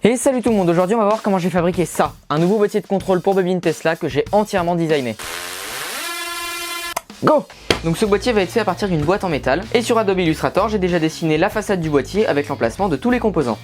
Et salut tout le monde, aujourd'hui on va voir comment j'ai fabriqué ça, un nouveau boîtier de contrôle pour bobine Tesla que j'ai entièrement designé. Go! Donc ce boîtier va être fait à partir d'une boîte en métal, et sur Adobe Illustrator j'ai déjà dessiné la façade du boîtier avec l'emplacement de tous les composants.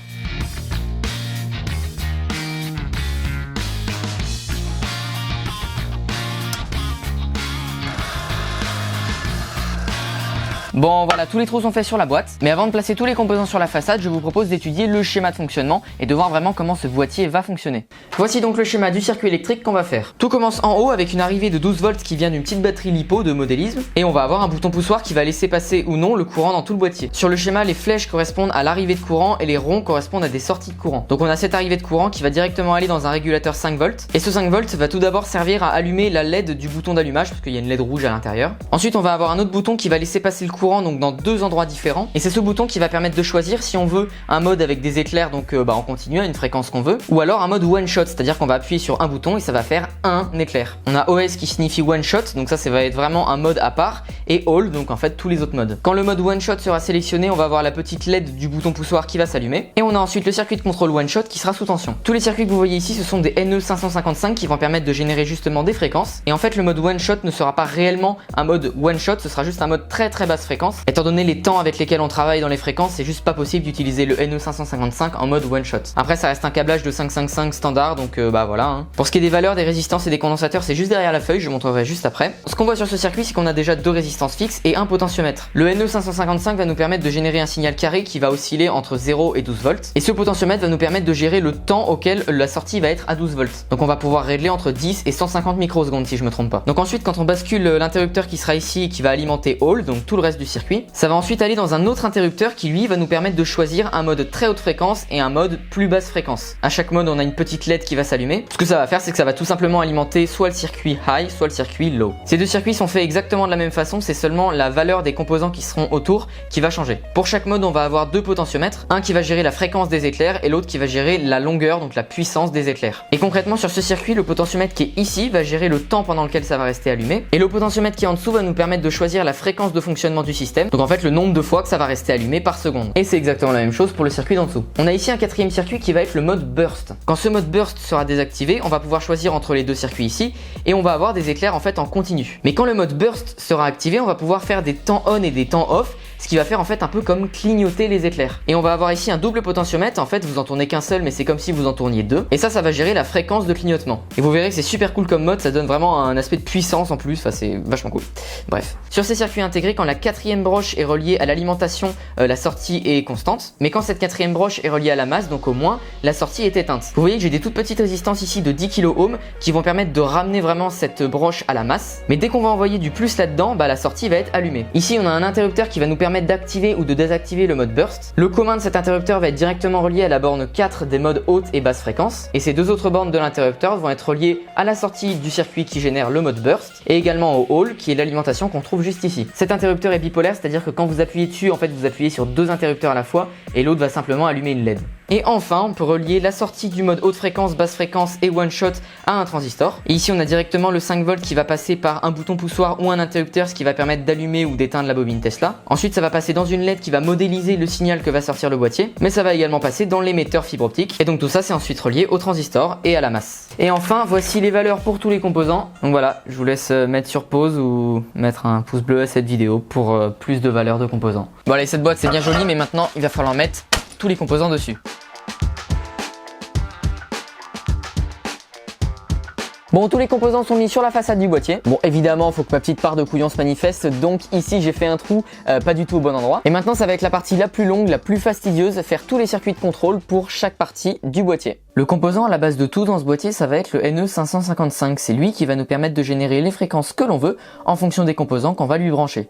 Bon voilà, tous les trous sont faits sur la boîte, mais avant de placer tous les composants sur la façade, je vous propose d'étudier le schéma de fonctionnement et de voir vraiment comment ce boîtier va fonctionner. Voici donc le schéma du circuit électrique qu'on va faire. Tout commence en haut avec une arrivée de 12 volts qui vient d'une petite batterie LiPo de modélisme, et on va avoir un bouton poussoir qui va laisser passer ou non le courant dans tout le boîtier. Sur le schéma, les flèches correspondent à l'arrivée de courant et les ronds correspondent à des sorties de courant. Donc on a cette arrivée de courant qui va directement aller dans un régulateur 5 volts, et ce 5 volts va tout d'abord servir à allumer la LED du bouton d'allumage, parce qu'il y a une LED rouge à l'intérieur. Ensuite on va avoir un autre bouton qui va laisser passer le courant donc dans deux endroits différents, et c'est ce bouton qui va permettre de choisir si on veut un mode avec des éclairs donc en continu à une fréquence qu'on veut, ou alors un mode one shot, c'est-à-dire qu'on va appuyer sur un bouton et ça va faire un éclair. On a OS qui signifie one shot, donc ça va être vraiment un mode à part, et all, donc en fait tous les autres modes. Quand le mode one shot sera sélectionné, on va avoir la petite LED du bouton poussoir qui va s'allumer, et on a ensuite le circuit de contrôle one shot qui sera sous tension. Tous les circuits que vous voyez ici, ce sont des NE555 qui vont permettre de générer justement des fréquences, et en fait le mode one shot ne sera pas réellement un mode one shot, ce sera juste un mode très basse fréquence. Étant donné les temps avec lesquels on travaille dans les fréquences, c'est juste pas possible d'utiliser le NE555 en mode one shot. Après ça reste un câblage de 555 standard, donc voilà hein. Pour ce qui est des valeurs des résistances et des condensateurs, c'est juste derrière la feuille, je vous montrerai juste après. Ce qu'on voit sur ce circuit, c'est qu'on a déjà deux résistances fixes et un potentiomètre. Le NE555 va nous permettre de générer un signal carré qui va osciller entre 0 et 12 volts, et ce potentiomètre va nous permettre de gérer le temps auquel la sortie va être à 12 volts. Donc on va pouvoir régler entre 10 et 150 microsecondes si je me trompe pas. Donc ensuite quand on bascule l'interrupteur qui sera ici et qui va alimenter all, donc tout le reste du circuit, ça va ensuite aller dans un autre interrupteur qui lui va nous permettre de choisir un mode très haute fréquence et un mode plus basse fréquence. À chaque mode on a une petite LED qui va s'allumer. Ce que ça va faire, c'est que ça va tout simplement alimenter soit le circuit high soit le circuit low. Ces deux circuits sont faits exactement de la même façon, c'est seulement la valeur des composants qui seront autour qui va changer. Pour chaque mode on va avoir deux potentiomètres, un qui va gérer la fréquence des éclairs et l'autre qui va gérer la longueur, donc la puissance des éclairs. Et concrètement sur ce circuit, le potentiomètre qui est ici va gérer le temps pendant lequel ça va rester allumé, et le potentiomètre qui est en dessous va nous permettre de choisir la fréquence de fonctionnement du système, donc en fait le nombre de fois que ça va rester allumé par seconde. Et c'est exactement la même chose pour le circuit d'en dessous. On a ici un quatrième circuit qui va être le mode burst. Quand ce mode burst sera désactivé, on va pouvoir choisir entre les deux circuits ici, et on va avoir des éclairs en fait en continu. Mais quand le mode burst sera activé, on va pouvoir faire des temps on et des temps off, ce qui va faire en fait un peu comme clignoter les éclairs. Et on va avoir ici un double potentiomètre, en fait vous en tournez qu'un seul mais c'est comme si vous en tourniez deux, et ça va gérer la fréquence de clignotement. Et vous verrez que c'est super cool comme mode, ça donne vraiment un aspect de puissance en plus, enfin c'est vachement cool. Bref, sur ces circuits intégrés, quand la quatrième broche est reliée à l'alimentation, la sortie est constante, mais quand cette quatrième broche est reliée à la masse, donc au moins, la sortie est éteinte. Vous voyez que j'ai des toutes petites résistances ici de 10 kΩ qui vont permettre de ramener vraiment cette broche à la masse, mais dès qu'on va envoyer du plus là-dedans, la sortie va être allumée. Ici on a un interrupteur qui va nous permettre d'activer ou de désactiver le mode burst. Le commun de cet interrupteur va être directement relié à la borne 4 des modes haute et basse fréquence, et ces deux autres bornes de l'interrupteur vont être reliées à la sortie du circuit qui génère le mode burst, et également au hall qui est l'alimentation qu'on trouve juste ici. Cet interrupteur est bipolaire, c'est-à-dire que quand vous appuyez dessus, en fait vous appuyez sur deux interrupteurs à la fois, et l'autre va simplement allumer une LED. Et enfin, on peut relier la sortie du mode haute fréquence, basse fréquence et one shot à un transistor. Et ici, on a directement le 5 volts qui va passer par un bouton poussoir ou un interrupteur, ce qui va permettre d'allumer ou d'éteindre la bobine Tesla. Ensuite, ça va passer dans une LED qui va modéliser le signal que va sortir le boîtier, mais ça va également passer dans l'émetteur fibre optique. Et donc tout ça, c'est ensuite relié au transistor et à la masse. Et enfin, voici les valeurs pour tous les composants. Donc voilà, je vous laisse mettre sur pause ou mettre un pouce bleu à cette vidéo pour plus de valeurs de composants. Bon allez, cette boîte c'est bien joli, mais maintenant il va falloir mettre tous les composants dessus. Bon, tous les composants sont mis sur la façade du boîtier. Bon, évidemment, il faut que ma petite part de couillon se manifeste, donc ici j'ai fait un trou pas du tout au bon endroit. Et maintenant, ça va être la partie la plus longue, la plus fastidieuse, faire tous les circuits de contrôle pour chaque partie du boîtier. Le composant à la base de tout dans ce boîtier, ça va être le NE555. C'est lui qui va nous permettre de générer les fréquences que l'on veut en fonction des composants qu'on va lui brancher.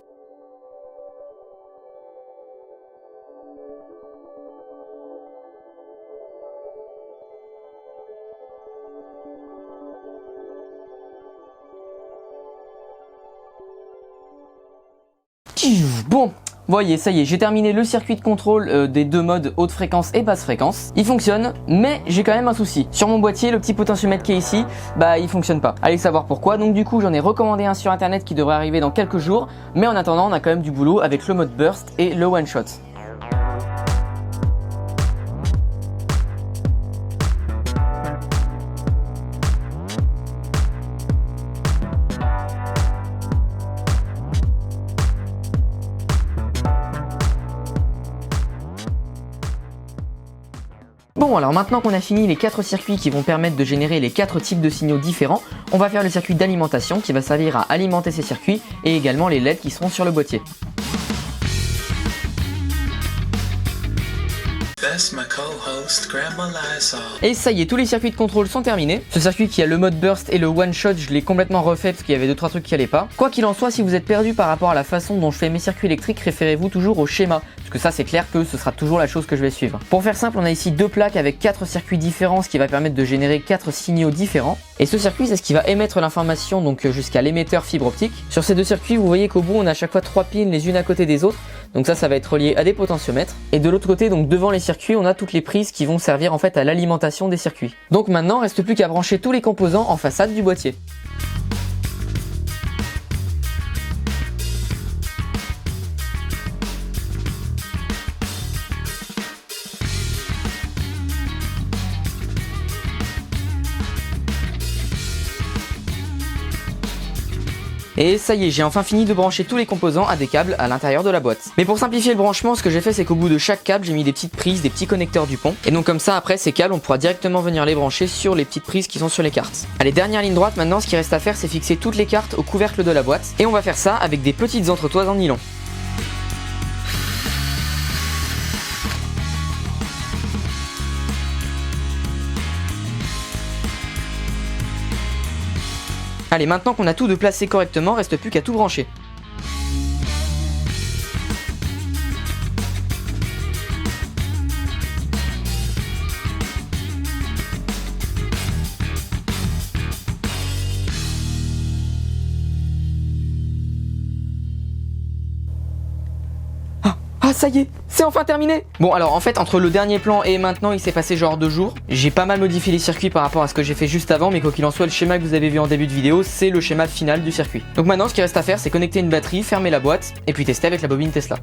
Bon, voyez, ça y est, j'ai terminé le circuit de contrôle des deux modes haute fréquence et basse fréquence. Il fonctionne, mais j'ai quand même un souci. Sur mon boîtier, le petit potentiomètre qui est ici, il fonctionne pas. Allez savoir pourquoi. Donc du coup, j'en ai recommandé un sur internet qui devrait arriver dans quelques jours. Mais en attendant, on a quand même du boulot avec le mode burst et le one shot. Bon, alors maintenant qu'on a fini les 4 circuits qui vont permettre de générer les 4 types de signaux différents, on va faire le circuit d'alimentation qui va servir à alimenter ces circuits et également les LED qui seront sur le boîtier. Et ça y est, tous les circuits de contrôle sont terminés. Ce circuit qui a le mode burst et le one shot, je l'ai complètement refait parce qu'il y avait 2-3 trucs qui allaient pas. Quoi qu'il en soit, si vous êtes perdu par rapport à la façon dont je fais mes circuits électriques, référez-vous toujours au schéma, parce que ça c'est clair que ce sera toujours la chose que je vais suivre. Pour faire simple, on a ici 2 plaques avec 4 circuits différents, ce qui va permettre de générer 4 signaux différents. Et ce circuit, c'est ce qui va émettre l'information donc jusqu'à l'émetteur fibre optique. Sur ces 2 circuits, vous voyez qu'au bout, on a à chaque fois 3 pins les unes à côté des autres. Donc ça va être relié à des potentiomètres. Et de l'autre côté, donc devant les circuits, on a toutes les prises qui vont servir en fait à l'alimentation des circuits. Donc maintenant, reste plus qu'à brancher tous les composants en façade du boîtier. Et ça y est, j'ai enfin fini de brancher tous les composants à des câbles à l'intérieur de la boîte. Mais pour simplifier le branchement, ce que j'ai fait, c'est qu'au bout de chaque câble, j'ai mis des petites prises, des petits connecteurs du pont. Et donc comme ça, après ces câbles, on pourra directement venir les brancher sur les petites prises qui sont sur les cartes. Allez, dernière ligne droite, maintenant ce qui reste à faire, c'est fixer toutes les cartes au couvercle de la boîte. Et on va faire ça avec des petites entretoises en nylon. Allez, maintenant qu'on a tout de placé correctement, reste plus qu'à tout brancher. Ah ça y est, c'est enfin terminé. Bon alors en fait entre le dernier plan et maintenant il s'est passé genre 2 jours. J'ai pas mal modifié les circuits par rapport à ce que j'ai fait juste avant, mais quoi qu'il en soit, le schéma que vous avez vu en début de vidéo, c'est le schéma final du circuit. Donc maintenant ce qui reste à faire, c'est connecter une batterie, fermer la boîte et puis tester avec la bobine Tesla.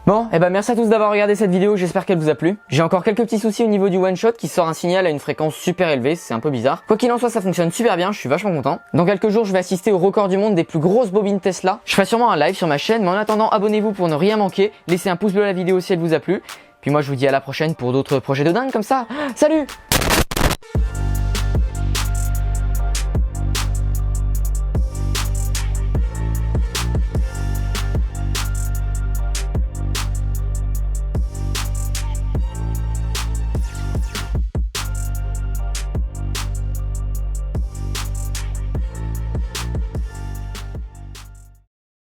Bon, et ben merci à tous d'avoir regardé cette vidéo, j'espère qu'elle vous a plu. J'ai encore quelques petits soucis au niveau du one shot qui sort un signal à une fréquence super élevée, c'est un peu bizarre. Quoi qu'il en soit, ça fonctionne super bien, je suis vachement content. Dans quelques jours, je vais assister au record du monde des plus grosses bobines Tesla. Je ferai sûrement un live sur ma chaîne, mais en attendant, abonnez-vous pour ne rien manquer. Laissez un pouce bleu à la vidéo si elle vous a plu. Puis moi, je vous dis à la prochaine pour d'autres projets de dingue comme ça. Salut!